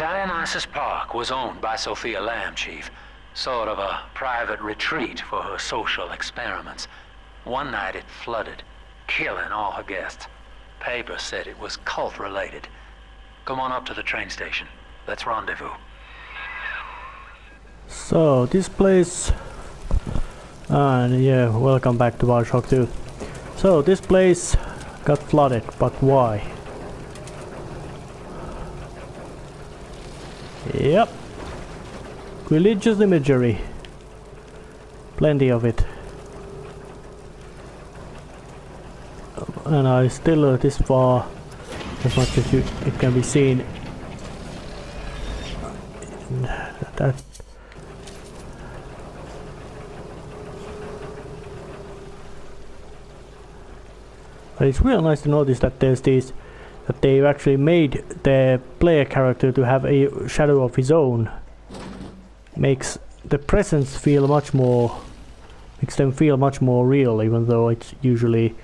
Dionysus Park was owned by Sophia Lamb, Chief. Sort of a private retreat for her social experiments. One night it flooded, killing all her guests. Paper said it was cult-related. Come on up to the train station. Let's rendezvous. So, this place... And yeah, welcome back to BioShock 2. So, this place got flooded, but why? Yep. Religious imagery. Plenty of it. And I still this far, as much as it can be seen. That but it's real nice to notice that there's these, that they've actually made the player character to have a shadow of his own. Makes the presence feel much more, makes them feel much more real, even though it's usually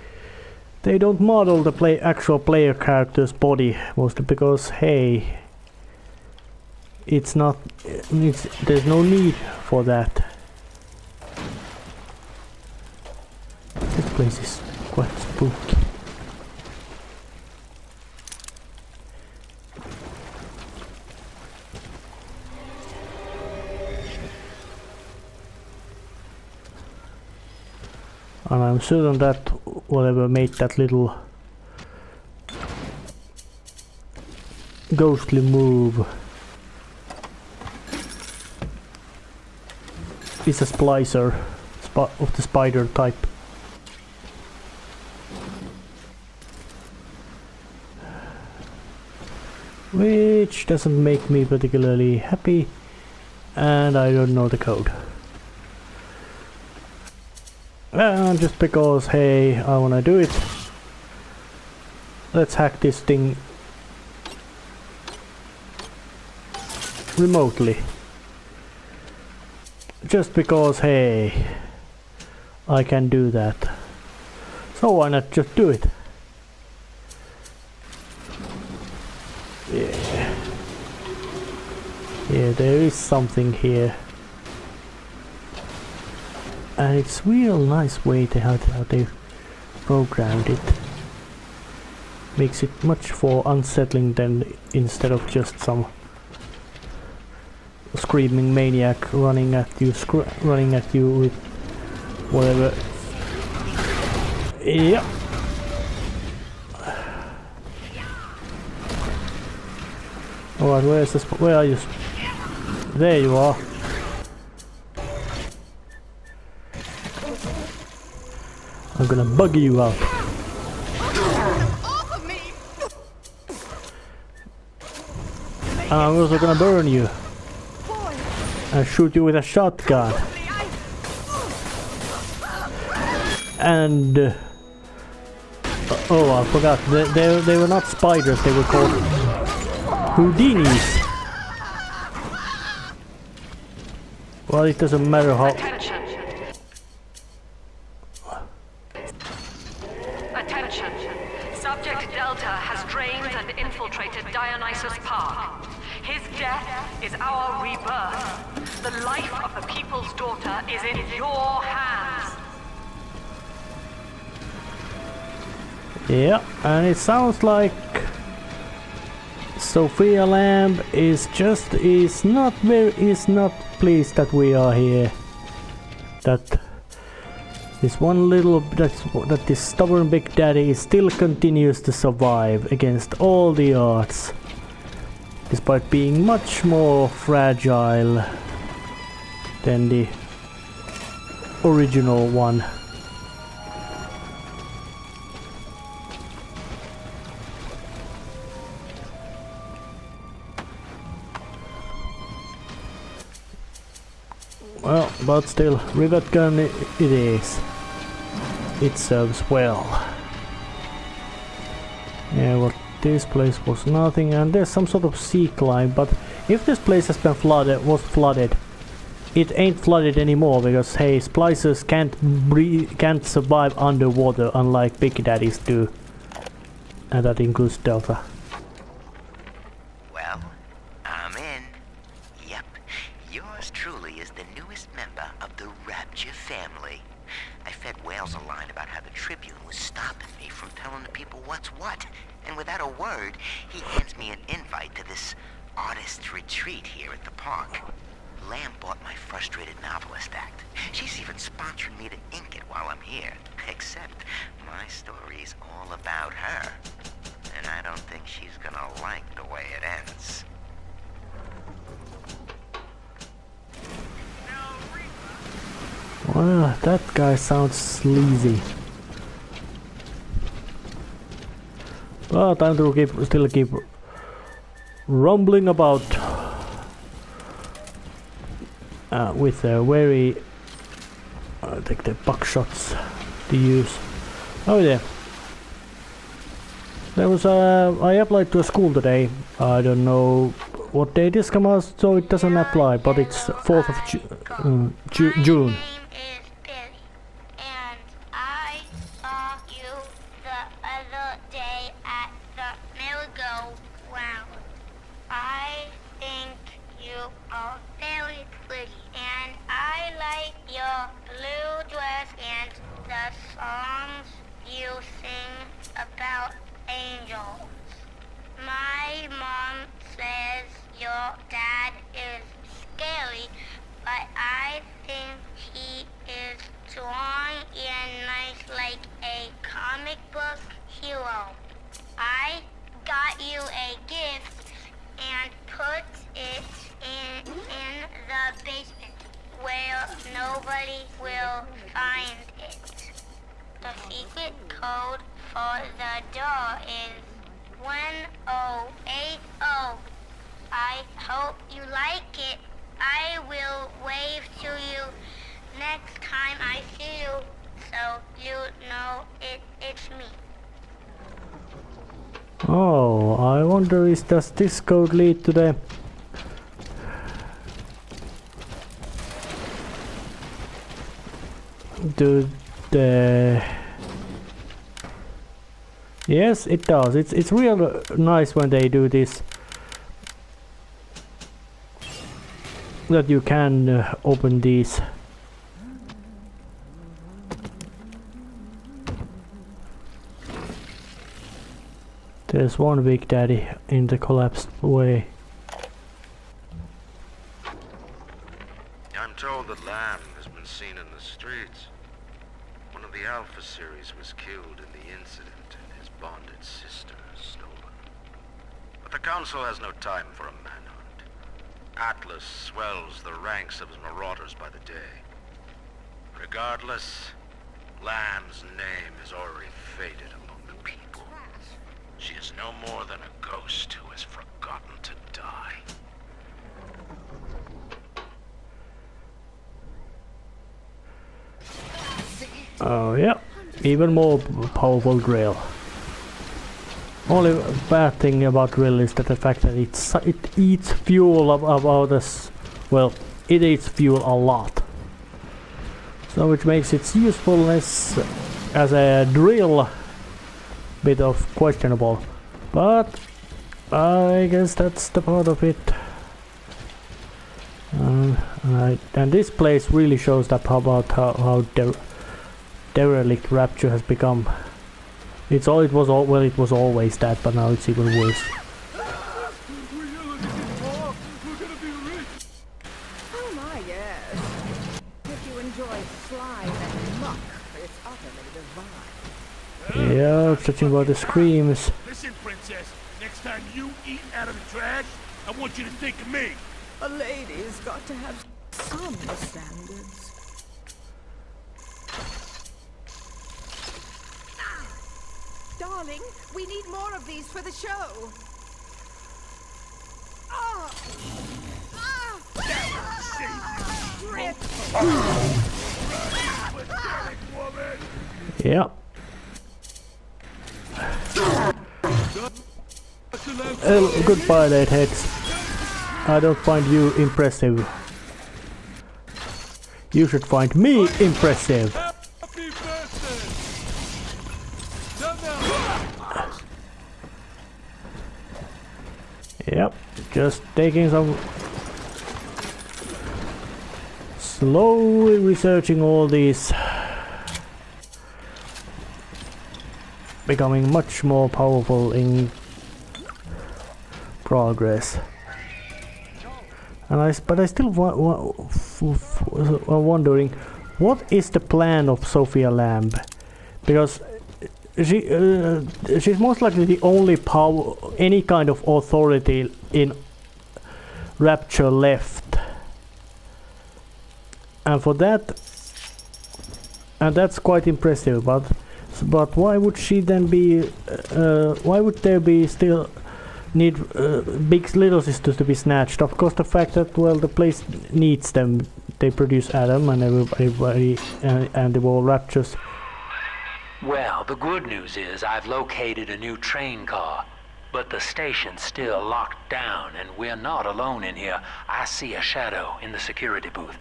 they don't model the actual player character's body, mostly because hey, it's not, there's no need for that. This place is quite spooky. And I'm certain that whatever made that little ghostly move is a splicer of the spider type. Which doesn't make me particularly happy, and I don't know the code. Just because, hey, I wanna do it. Let's hack this thing remotely. Just because, hey, I can do that. So why not just do it? Yeah. Yeah, there is something here. And it's real nice way to how they programmed it. Makes it much more unsettling than instead of just some screaming maniac running at you with whatever. Yep. Alright, where's this? Where are you? There you are. I'm gonna bug you out. And I'm also gonna burn you. And shoot you with a shotgun. And... oh, I forgot. They were not spiders, they were called Houdinis. Well, it doesn't matter how... Dionysus Park. His death is our rebirth. The life of the people's daughter is in your hands. Yeah, and it sounds like Sophia Lamb is not pleased that we are here. That this one little that this stubborn big daddy still continues to survive against all the odds, despite being much more fragile than the original one. Well, but still, rivet gun it is. It serves well. Yeah, well, this place was nothing, and there's some sort of sea climb, but if this place has been flooded, it ain't flooded anymore because hey, splicers can't survive underwater unlike big daddies do, and that includes Delta. Well, I'm what's what. And without a word, he hands me an invite to this artist retreat here at the park. Lamb bought my frustrated novelist act. She's even sponsoring me to ink it while I'm here. Except my story's all about her. And I don't think she's gonna like the way it ends. Well, that guy sounds sleazy. But time to still keep rumbling about with a very I think the buckshots to use. Oh yeah. There was I applied to a school today. I don't know what day this comes out, so it doesn't apply, but it's 4th of June. Nobody will find it. The secret code for the door is 1080. I hope you like it. I will wave to you next time I see you, so you know it's me. Oh, I wonder does this code lead to the Yes, it does. It's real nice when they do this. That you can open these. There's one Big Daddy in the collapsed way. I'm told that Lamb has been seen in the streets. One of the Alpha series was killed in the incident and his bonded sister stolen. But the Council has no time for a manhunt. Atlas swells the ranks of his marauders by the day. Regardless, Lamb's name is already faded among the people. She is no more than a ghost who has forgotten to die. Oh yeah, even more powerful drill. Only bad thing about drill is that the fact that it eats fuel about us. Well, it eats fuel a lot. So which makes its usefulness as a drill bit of questionable. But I guess that's the part of it. And this place really shows that about how derelict Rapture has become. It was always that, but now it's even worse. Oh my, yes. If you enjoy slime and muck, it's utterly divine. Yeah, judging by the screams. Listen, princess, next time you eat out of the trash, I want you to think of me. A lady's got to have some standards. Darling, we need more of these for the show. Yeah. Goodbye, Lateheads. I don't find you impressive. You should find me impressive. Happy birthday! Yep, just taking some... Slowly researching all these becoming much more powerful in progress. And but I still am wondering, what is the plan of Sophia Lamb? Because she's most likely the only power, any kind of authority in Rapture left, and for that, and that's quite impressive. But why would she then be? Why would there be still need big little sisters to be snatched? Of course, the fact that the place needs them. They produce Adam and everybody, and the whole Raptures. Well, the good news is I've located a new train car, but the station's still locked down and we're not alone in here. I see a shadow in the security booth.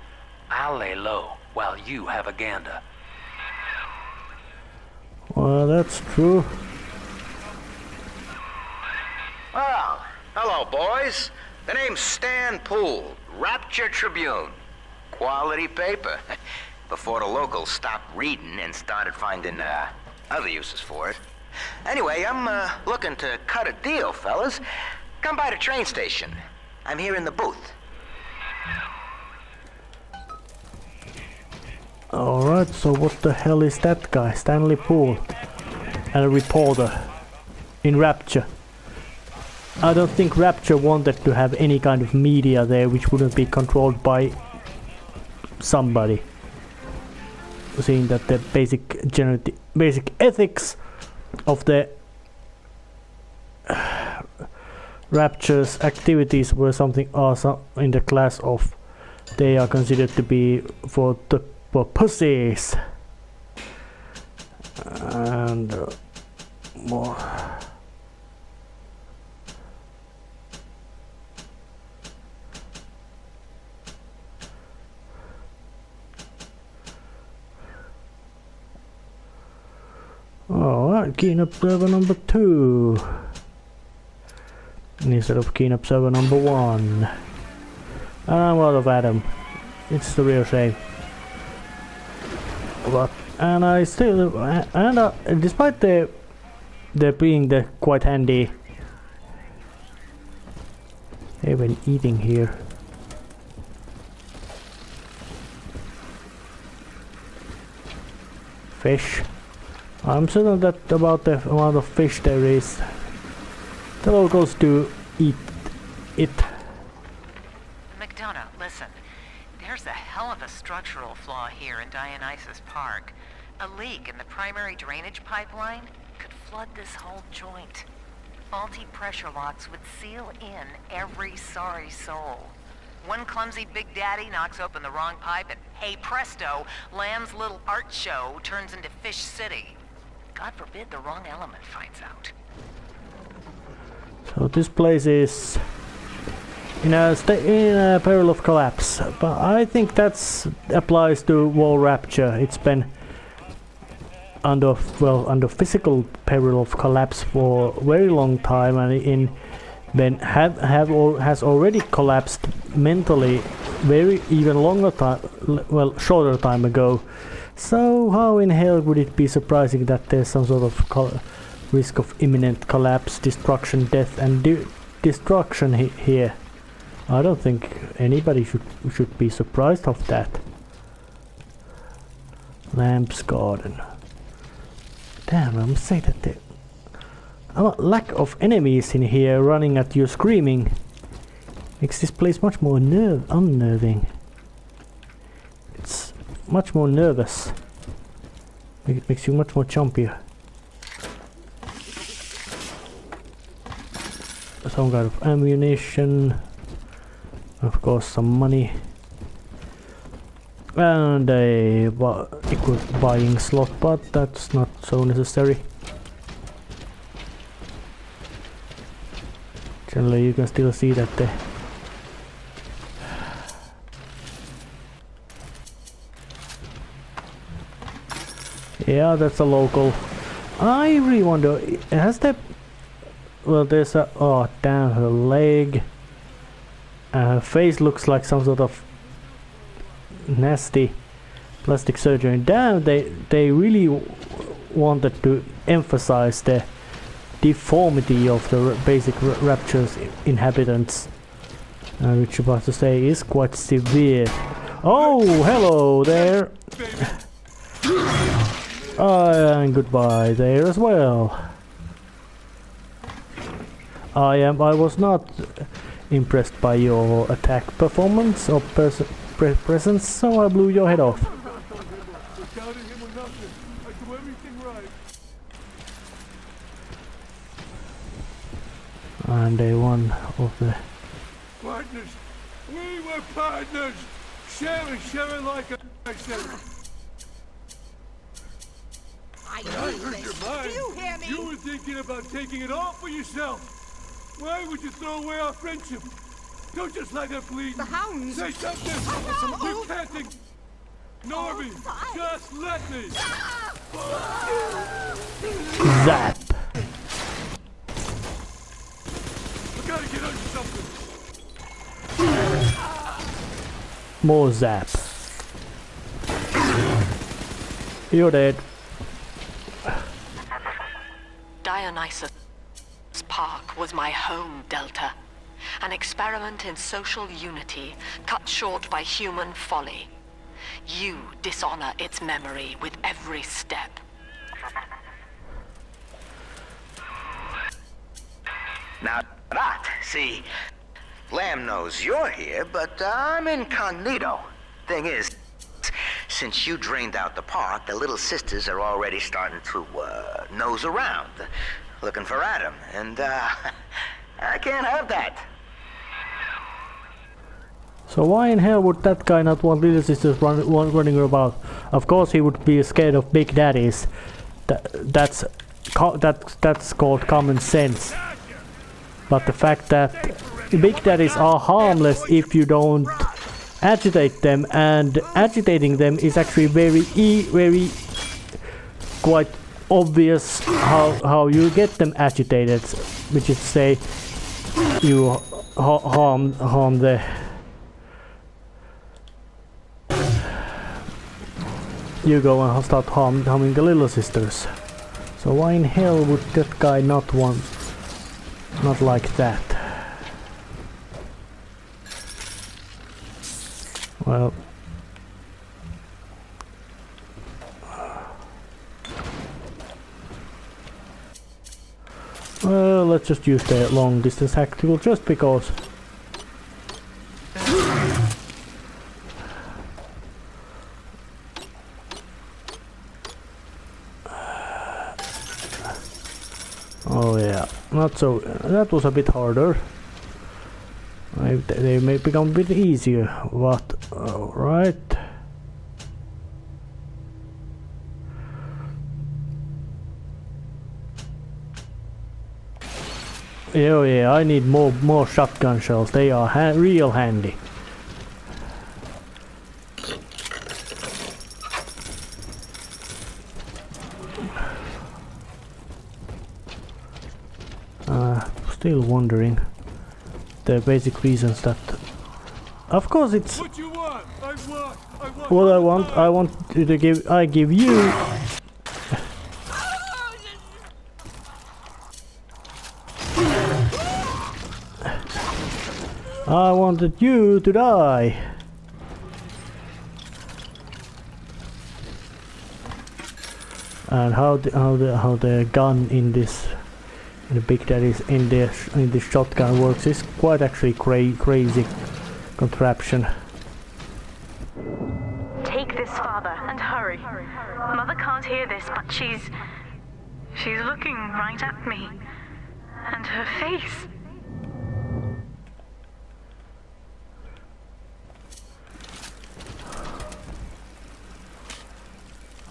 I'll lay low while you have a gander. Well, that's true. Well, hello, boys. The name's Stan Poole, Rapture Tribune. Quality paper. Before the locals stopped reading and started finding other uses for it. Anyway, I'm looking to cut a deal, fellas. Come by the train station. I'm here in the booth. Alright, so what the hell is that guy? Stanley Poole. And a reporter in Rapture. I don't think Rapture wanted to have any kind of media there which wouldn't be controlled by somebody. Seeing that the basic ethics of the Rapture's activities were something awesome in the class of they are considered to be for pussies and more. Alright, keen observer number 2 instead of keen observer number 1. And I'm out of Adam. It's the real shame. But and I still despite there being the quite handy. They've been eating here. Fish. I'm certain that about the amount of fish there is, the locals do eat it. McDonough, listen. There's a hell of a structural flaw here in Dionysus Park. A leak in the primary drainage pipeline could flood this whole joint. Faulty pressure locks would seal in every sorry soul. One clumsy Big Daddy knocks open the wrong pipe and, hey presto, Lamb's little art show turns into Fish City. God forbid the wrong element finds out. So this place is in a peril of collapse, but I think that applies to Wall Rapture. It's been under physical peril of collapse for a very long time, and has already collapsed mentally very even longer time, shorter time ago. So how in hell would it be surprising that there's some sort of risk of imminent collapse, destruction, death, and destruction here? I don't think anybody should be surprised of that. Lamb's Garden. Damn, I must say that the lack of enemies in here running at you screaming makes this place much more unnerving. It's much more nervous. It makes you much more chumpier. Some kind of ammunition. Of course, some money. And a buying slot, but that's not so necessary. Generally, you can still see that the yeah, that's a local. I really wonder, has that... Well, there's a... Oh, damn, her leg. Her face looks like some sort of nasty plastic surgery. Damn, they really wanted to emphasize the deformity of the basic Rapture's inhabitants, which I'm about to say is quite severe. Oh, hello there! And goodbye there as well. I was not impressed by your attack performance or presence, so I blew your head off. And one of the partners. We were partners. Sharing like I said. I heard your mind. Do you hear me? You were thinking about taking it all for yourself. Why would you throw away our friendship? Don't just let her bleed. The hounds. Say something. You can't ignore me. Just let me. zap. I gotta get under something. More zap. You're dead. Dionysus Park was my home, Delta. An experiment in social unity, cut short by human folly. You dishonor its memory with every step. Now that, see, Lamb knows you're here, but I'm incognito. Thing is, since you drained out the park, the little sisters are already starting to nose around, looking for Adam, and I can't have that. So why in hell would that guy not want little sisters running about? Of course he would be scared of big daddies. That's called common sense. But the fact that big daddies are harmless if you don't agitate them, and agitating them is actually very quite obvious how you get them agitated, which is to say you harm the you go and start harming the little sisters. So why in hell would that guy not like that? Well, let's just use the long distance hack tool just because. Oh yeah, not so. That was a bit harder. They may become a bit easier, but alright. Oh yeah, I need more shotgun shells. They are real handy. Still wondering the basic reasons that. Of course, it's What you want? I want. what I want. I want you to give. I give you. I wanted you to die. And how the gun in this. The Big Daddy's in the shotgun works is quite actually crazy contraption. Take this, Father, and hurry. Mother can't hear this, but she's looking right at me. And her face.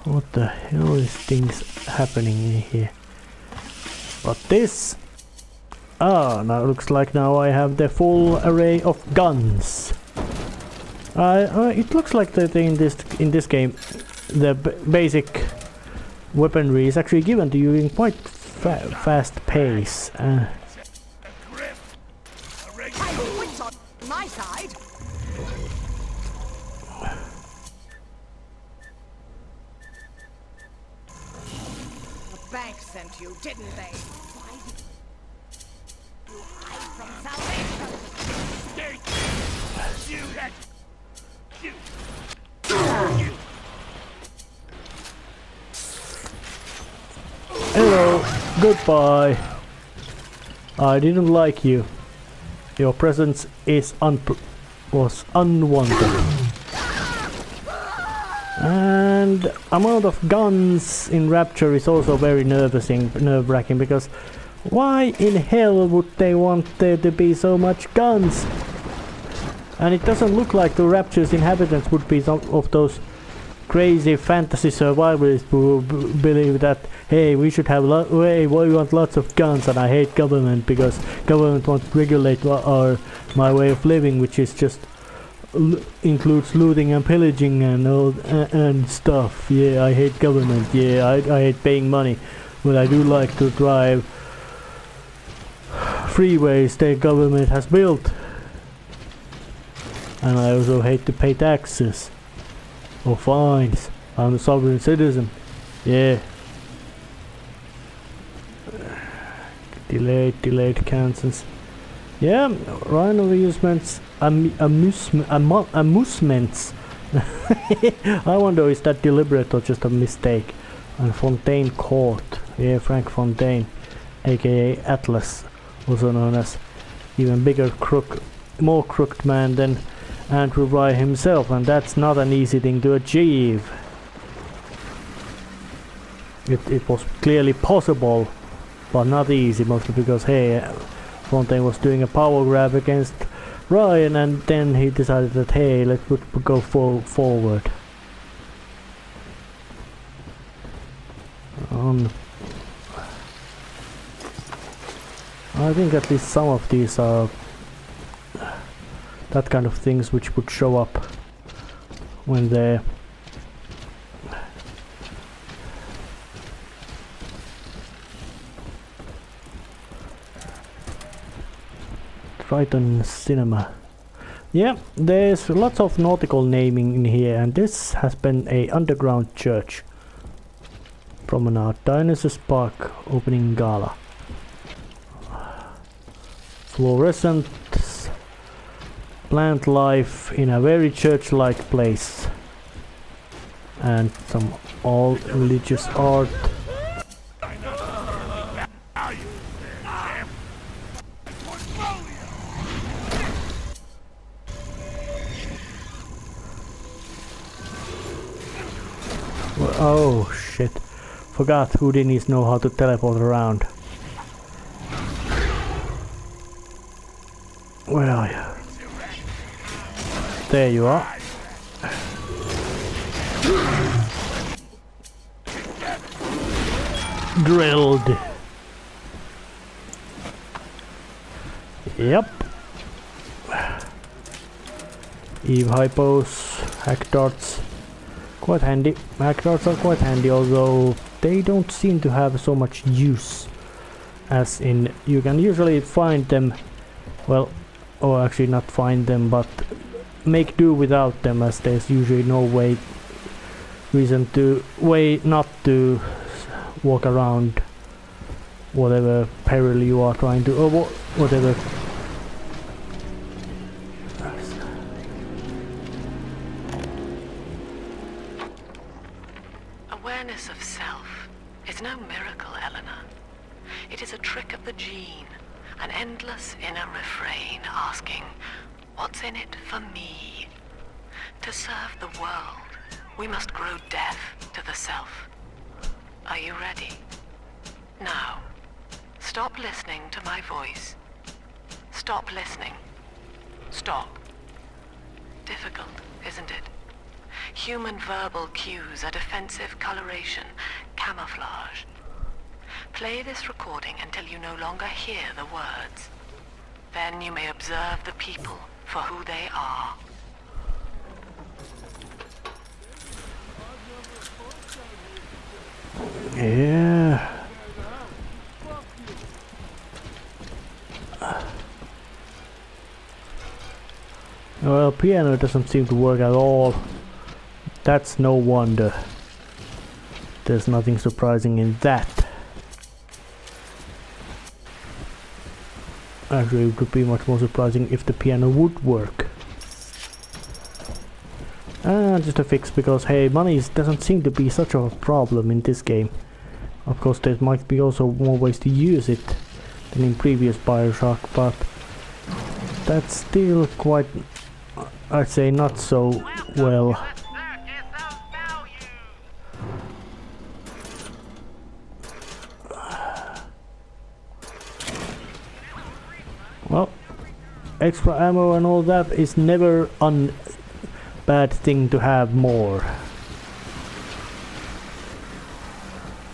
What the hell is things happening in here? But this... Ah, now it looks like now I have the full array of guns. It looks like that in this game the basic weaponry is actually given to you in quite fast pace. My wits on my side. sent you, didn't they? Why did you hide from salvation? Hello, goodbye. I didn't like you. Your presence was unwanted. And amount of guns in Rapture is also very nerve-wracking, because why in hell would they want there to be so much guns? And it doesn't look like the Rapture's inhabitants would be some of those crazy fantasy survivalists who believe that, hey, we should have we want lots of guns, and I hate government because government wants to regulate my way of living, which is just includes looting and pillaging and all and stuff. Yeah, I hate government. Yeah, I hate paying money, but I do like to drive freeways the government has built, and I also hate to pay taxes or fines. I'm a sovereign citizen. Yeah. Delayed cancels. Yeah, Rhino amusements. Amusements. I wonder, is that deliberate or just a mistake? And Fontaine Court. Yeah, Frank Fontaine, aka Atlas, also known as even bigger crook, more crooked man than Andrew Rye himself, and that's not an easy thing to achieve. It was clearly possible, but not easy, mostly because, hey, Fontaine was doing a power grab against Ryan, and then he decided that, hey, let's go forward. I think at least some of these are that kind of things which would show up when they Triton Cinema. Yeah, there's lots of nautical naming in here, and this has been a underground church. Promenade, Dionysus Park opening gala. Fluorescent plant life in a very church-like place, and some all religious art. Oh shit, forgot Houdinis know how to teleport around. Where are you? There you are. Drilled. Yep. Eve hypos, hack darts. Quite handy. Hack darts are quite handy, although they don't seem to have so much use. As in, you can usually find them, well, or actually not find them, but make do without them, as there's usually no way not to walk around whatever peril you are trying to, or whatever. Awareness of self is no miracle, Eleanor. It is a trick of the gene, an endless inner refrain asking, what's in it for me? To serve the world, we must grow deaf to the self. Are you ready? Now, stop listening to my voice. Stop listening. Stop. Difficult, isn't it? Human verbal cues are defensive coloration, camouflage. Play this recording until you no longer hear the words. Then you may observe the people for who they are. Yeah. Well, piano doesn't seem to work at all. That's no wonder. There's nothing surprising in that. Actually, it would be much more surprising if the piano would work. Just a fix, because hey, money doesn't seem to be such a problem in this game. Of course, there might be also more ways to use it than in previous BioShock, but that's still quite, I'd say, not so well. Well, extra ammo and all that is never a bad thing to have more.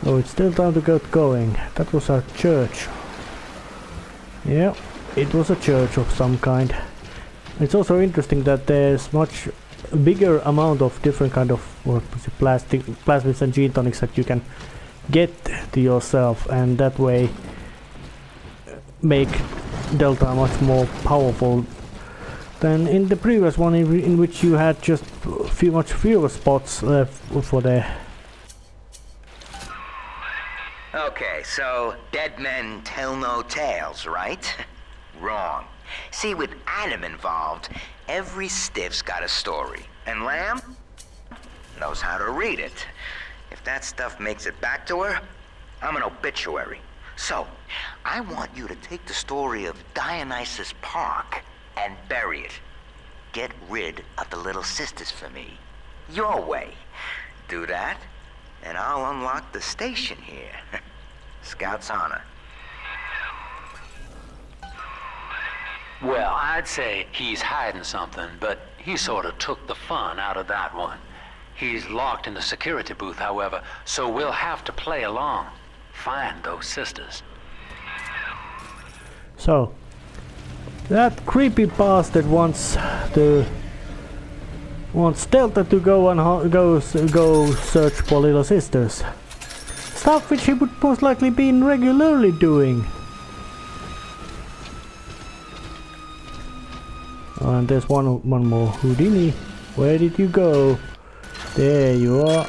So it's still time to get going. That was our church. Yeah, it was a church of some kind. It's also interesting that there's much bigger amount of different kind of plasmids and gene tonics that you can get to yourself, and that way make Delta much more powerful than in the previous one, in which you had just much fewer spots left for the... Okay, so dead men tell no tales, right? Wrong. See, with Adam involved, every stiff's got a story. And Lamb knows how to read it. If that stuff makes it back to her, I'm an obituary. So, I want you to take the story of Dionysus Park and bury it. Get rid of the little sisters for me. Your way. Do that, and I'll unlock the station here. Scout's honor. Well, I'd say he's hiding something, but he sort of took the fun out of that one. He's locked in the security booth, however, so we'll have to play along. Find those sisters. So, that creepy bastard wants Delta to go and go search for little sisters. Stuff which he would most likely be regularly doing. Oh, and there's one more. Houdini, where did you go? There you are.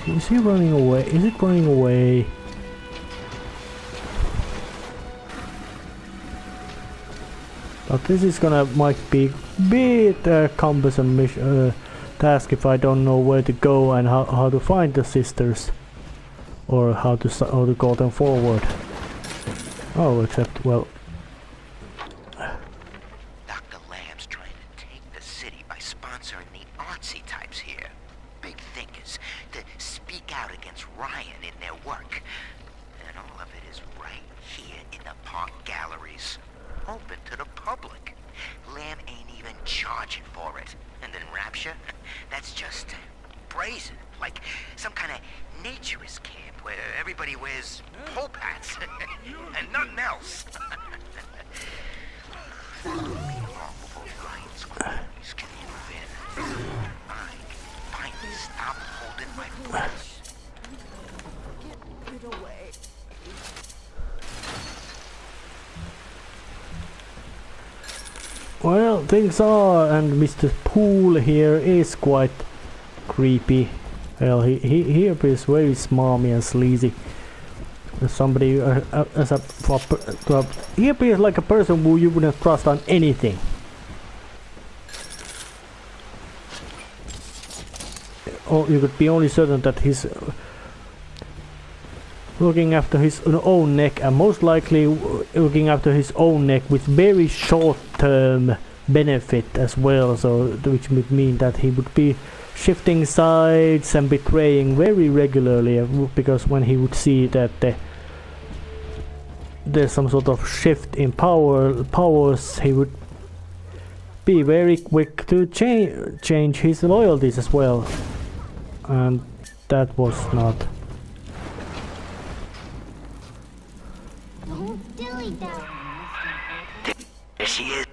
Is he running away? Is it running away? But this is might be a bit cumbersome task if I don't know where to go and how to find the sisters, or how to go them forward. Oh, except, well, Dr. Lamb's trying to take the city by sponsoring the artsy types here. Big thinkers to speak out against Ryan in their work. And all of it is right here in the park galleries. Open to the public. Lamb ain't even charging for it. And then Rapture? That's just brazen. Like some kind of naturist camp where everybody wears pope hats and nothing else. Before Ryan's cronies can move in. I can finally stop holding my breath. Get it away. well, things are, and Mr. Poole here is quite creepy. Well, he appears very smarmy and sleazy. As somebody, he appears like a person who you wouldn't trust on anything. Or you could be only certain that he's looking after his own neck, and most likely looking after his own neck with very short-term benefit as well. So, which would mean that he would be shifting sides and betraying very regularly, because when he would see that there's some sort of shift in powers, he would be very quick to change his loyalties as well, and that was not. There she is.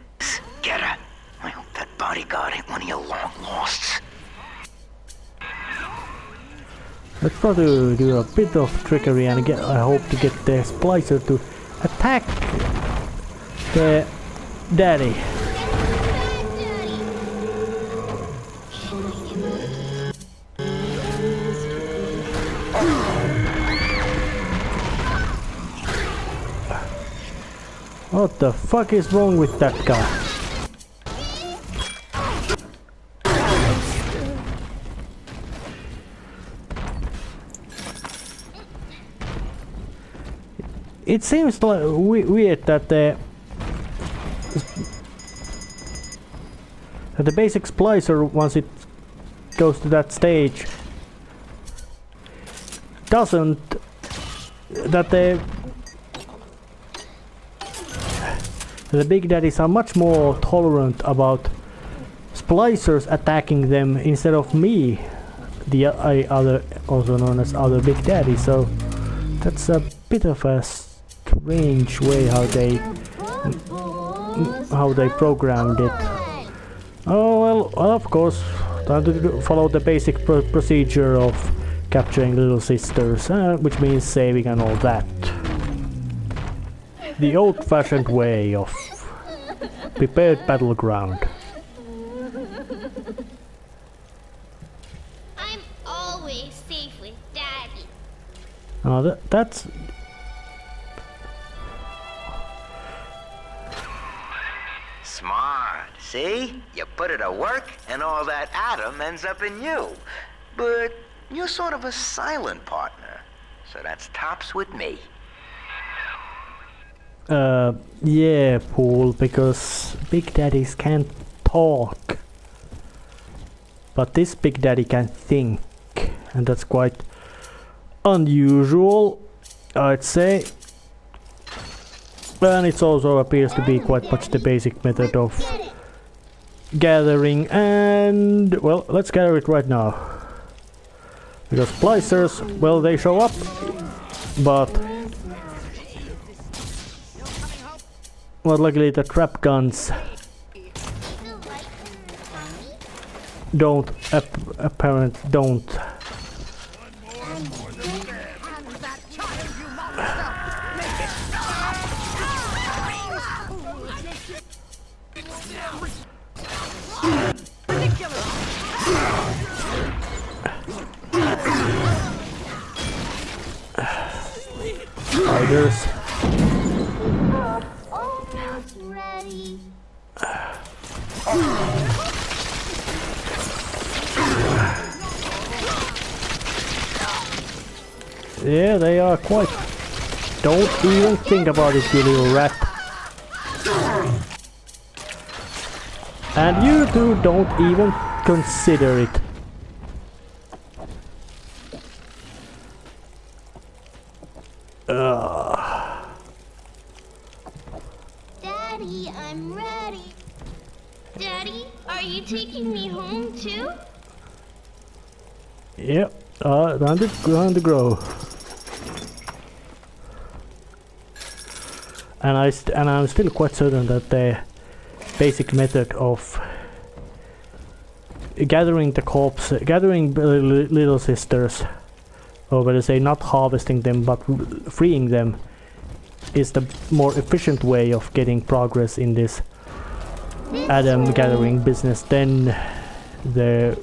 Get her. I hope that bodyguard ain't one of your long losts. Let's try to do a bit of trickery and I hope to get the splicer to attack the daddy. What the fuck is wrong with that guy? It seems like weird that the basic splicer, once it goes to that stage, doesn't that the big daddies are much more tolerant about splicers attacking them instead of me, the other, also known as other big daddy. So that's a bit of a strange way how they programmed it. Oh well, of course, time to follow the basic procedure of capturing little sisters, which means saving and all that. The old-fashioned way of prepared battleground. I'm always safe with Daddy. Oh, that's... Smart. See? You put it to work, and all that atom ends up in you. But you're sort of a silent partner, so that's tops with me. Yeah, Paul, because big daddies can't talk. But this big daddy can think, and that's quite unusual, I'd say. And it also appears to be quite much the basic method of gathering, and well, let's gather it right now. Because splicers, well, they show up, but luckily the trap guns don't don't. Spiders. Almost ready. Yeah, they are quite... Don't even think about it, you little rat. And you two don't even consider it. Daddy, I'm ready. Daddy, are you taking me home too? Yep, time to grow. And I'm still quite certain that the basic method of gathering the corpse, gathering little sisters, or better say not harvesting them but freeing them, is the more efficient way of getting progress in this Adam gathering business than the,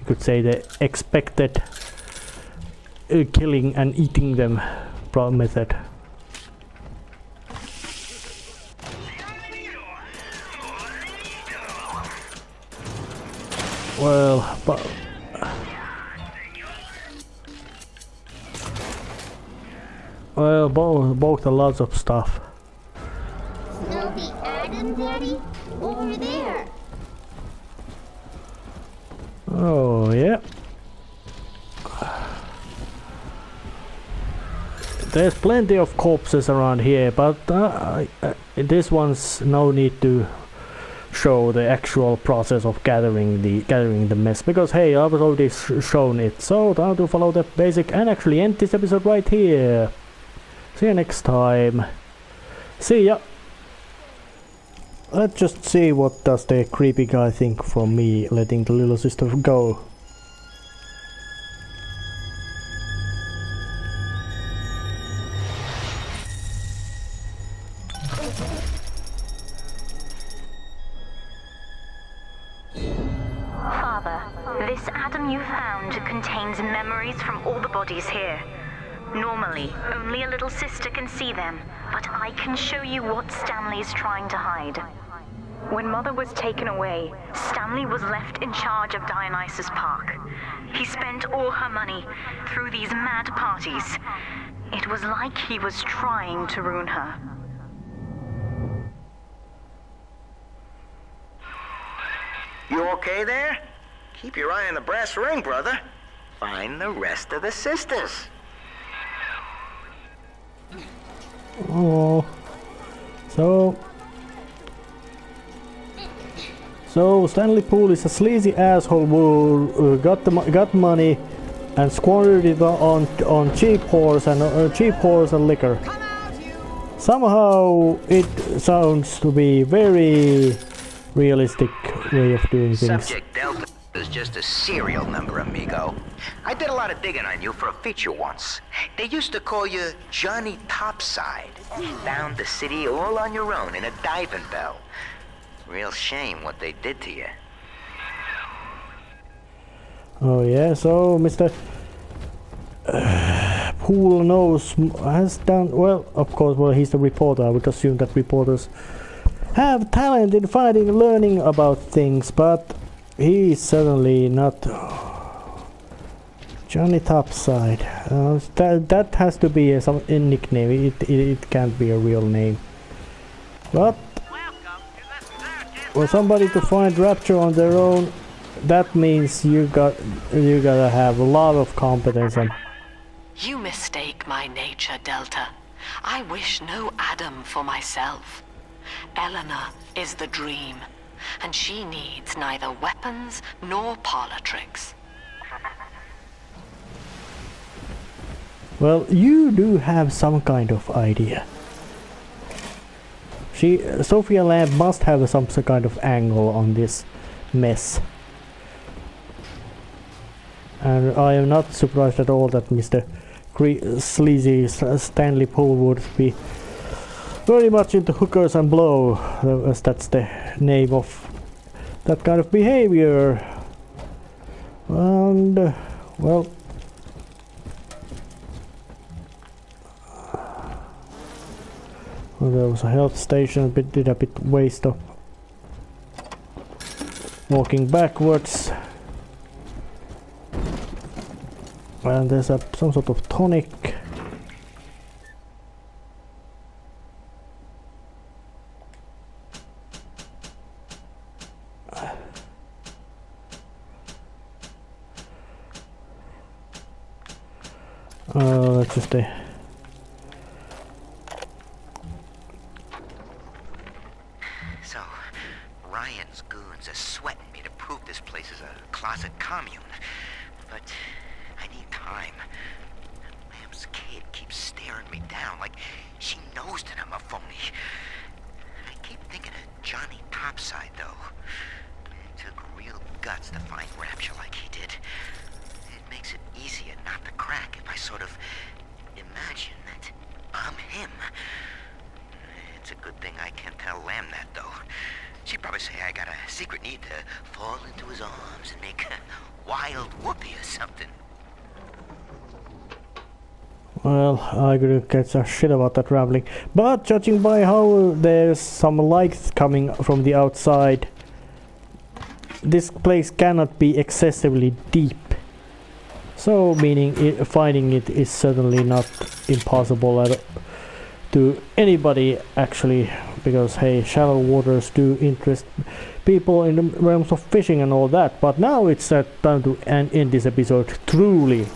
you could say, the expected killing and eating them method. Well, but both are lots of stuff. Snowy Adam, Daddy? Over there. Oh, yeah. There's plenty of corpses around here, but this one's no need to show the actual process of gathering the mess, because hey, I've already shown it. So time to follow the basic and actually end this episode right here. See you next time. See ya. Let's just see what does the creepy guy think from me letting the little sister go. Father, this Adam you found contains memories from all the bodies here. Normally, only a little sister can see them, but I can show you what Stanley's trying to hide. When Mother was taken away, Stanley was left in charge of Dionysus Park. He spent all her money through these mad parties. It was like he was trying to ruin her. You okay there? Keep your eye on the brass ring, brother. Find the rest of the sisters. Oh. So Stanley Poole is a sleazy asshole who got money and squandered it on cheap horse and liquor. Somehow it sounds to be very realistic way of doing things. Subject Delta is just a serial number, amigo. I did a lot of digging on you for a feature once. They used to call you Johnny Topside. Found the city all on your own in a diving bell. Real shame what they did to you. Oh yeah, so Mr. Poole has done well. Of course, well, he's the reporter. I would assume that reporters have talent in finding and learning about things, but he's certainly not Johnny Topside. That has to be a nickname. It can't be a real name. But for somebody to find Rapture on their own, that means you gotta have a lot of competence. And You mistake my nature, Delta. I wish no Adam for myself. Eleanor is the dream, and she needs neither weapons nor parlor tricks. well, you do have some kind of idea. Sophia Lamb must have some kind of angle on this mess. And I am not surprised at all that Mr. Sleazy Stanley Poole would be very much into hookers and blow, as that's the name of that kind of behavior. And, well, there was a health station, did a bit waste of walking backwards. And there's some sort of tonic. That's just a So, Ryan's goons are sweating me to prove this place is a closet commune. But I need time. Lamb's kid keeps staring me down like she knows that I'm a phony. I keep thinking of Johnny Topside, though. It took real guts to find Rapture like he did. It makes it easier not to crack if I sort of imagine that I'm him. It's a good thing I can't tell Lamb that, though. She'd probably say I got a secret need to fall into his arms and make a wild whoopee or something. Well, I couldn't get a shit about that rambling. But judging by how there's some lights coming from the outside, this place cannot be excessively deep. So, meaning finding it is certainly not impossible to anybody, actually, because hey, shallow waters do interest people in the realms of fishing and all that. But now it's time to end this episode truly.